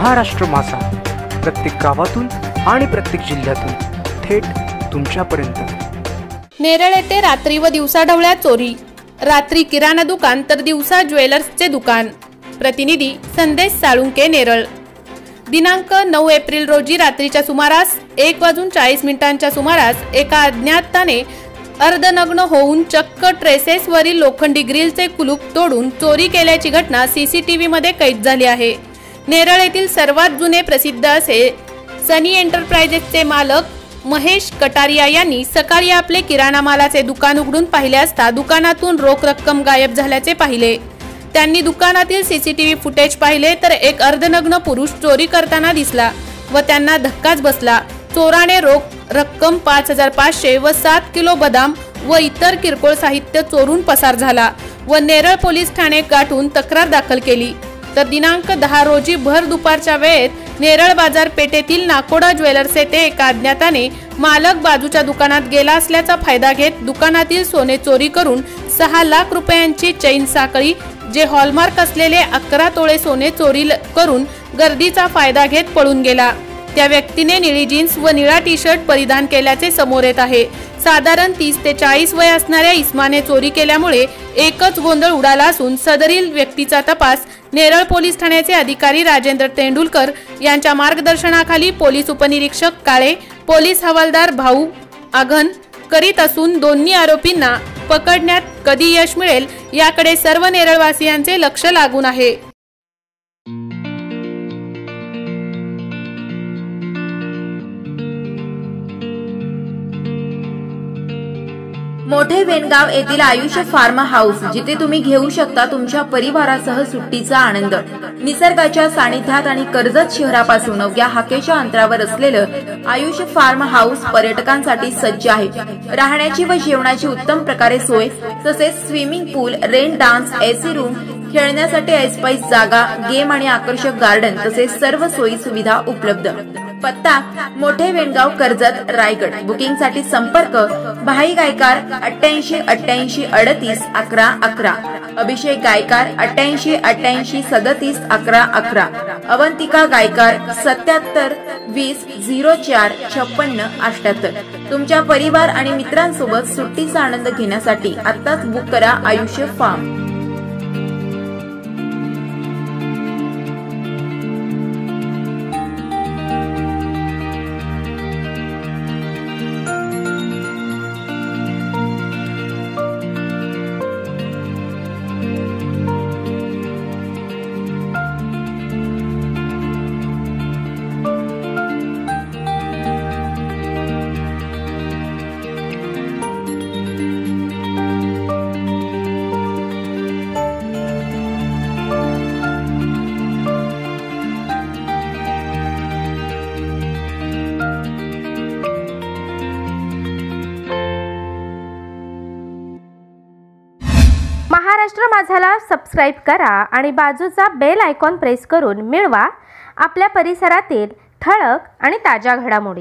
महाराष्ट्र माझा, प्रत्येक गावातून आणि प्रत्येक जिल्ह्यातून थेट तुमच्यापर्यंत। नेरळ येथे रात्री व दिवसा ढवळ्या चोरी, रात्री किराणा दुकान तर दिवसा ज्वेलर्सचे दुकान। प्रतिनिधी संदेश साळुंके, नेरळ। दिनांक 9 एप्रिल रोजी रात्रीच्या सुमारास 1:40 सुमारास एका अज्ञाताने अर्धनग्न होऊन चक्क ट्रेसेसवरील लोखंडी ग्रिलचे कुलूप तोडून चोरी केल्याची घटना सीसीटीव्ही मध्ये कैद झाली आहे। नेरळ येथील सर्वात जुने प्रसिद्ध असे सनी एंटरप्राइजेसचे मालक महेश कटारिया यांनी सकाळी आपले किराणा मालाचे दुकान उघडून पाहिले असता दुकानातून रोख रक्कम गायब झाल्याचे पाहिले। त्यांनी दुकानातील सीसीटीव्ही फुटेज पाहिले तर एक अर्धनग्न पुरुष चोरी करताना दिसला व त्यांना धक्काच बसला। चोराने रोख रक्कम 5500 व 7 किलो बदाम व इतर किरकोळ साहित्य चोरून पसार झाला व नेरळ पोलीस ठाणे गाठून तक्रार दाखल केली। तर दिनांक 10 रोजी भर दुपारच्या वेळेत नेरळ बाजारपेठेतील नाकोडा ज्वेलर्स येथे एका अज्ञाताने मालक बाजूच्या दुकानात गेला असल्याचा फायदा घेत दुकानातील सोने चोरी करून 6 लाख रुपयांची चैन साखळी जे हॉलमार्क असलेले 11 तोळे सोने चोरी करून गर्दीचा फायदा घेत पळून गेला। त्या व्यक्तीने निळी जीन्स व निळा टी शर्ट परिधान केल्याचे समोर येत आहे। साधारण 30 ते 40 वय असणाऱ्या इस्माने चोरी केल्यामुळे एकच गोंधळ उडाला असून सदरील व्यक्तीचा तपास नेरळ पोलीस ठाण्याचे अधिकारी राजेंद्र तेंडुलकर यांच्या मार्गदर्शनाखाली पोलीस उपनिरीक्षक काळे, पोलीस हवालदार भाऊ आघन करीत असून दोन्ही आरोपींना पकडण्यात कधी यश मिळेल याकडे सर्व नेरळवासियांचे लक्ष लागून आहे। मोठे वेनगाव येथील आयुष्य फार्म हाऊस, जिथे तुम्ही घेऊ शकता तुमच्या परिवारासह सुट्टीचा आनंद। निसर्गाच्या सानिध्यात आणि कर्जत शहरापासून अवघ्या हाकेच्या अंतरावर असलेलं आयुष्य फार्म हाऊस पर्यटकांसाठी सज्ज आहे। राहण्याची व जेवणाची उत्तम प्रकारे सोय, तसेच स्विमिंग पूल, रेन डान्स, एसी रूम, खेळण्यासाठी ऐसपैस जागा, गेम आणि आकर्षक गार्डन तसेच सर्व सोयी सुविधा उपलब्ध। पत्ता मोठे वेनगाव, कर्जत, रायगड। बुकिंग साठी संपर्क भाई गायकार 88 88 38 11 11, अभिषेक गायकार 88 88 37 11 11, अवंतिका गायकार 77 20 04 56 78। तुमच्या परिवार आणि मित्रांसोबत सुट्टीचा आनंद घेण्यासाठी आत्ताच बुक करा आयुष्य फार्म। महाराष्ट्र माझाला सबस्क्राइब करा आणि बाजूचा बेल आयकॉन प्रेस करून मिळवा आपल्या परिसरातील ठळक आणि ताज्या घडामोडी।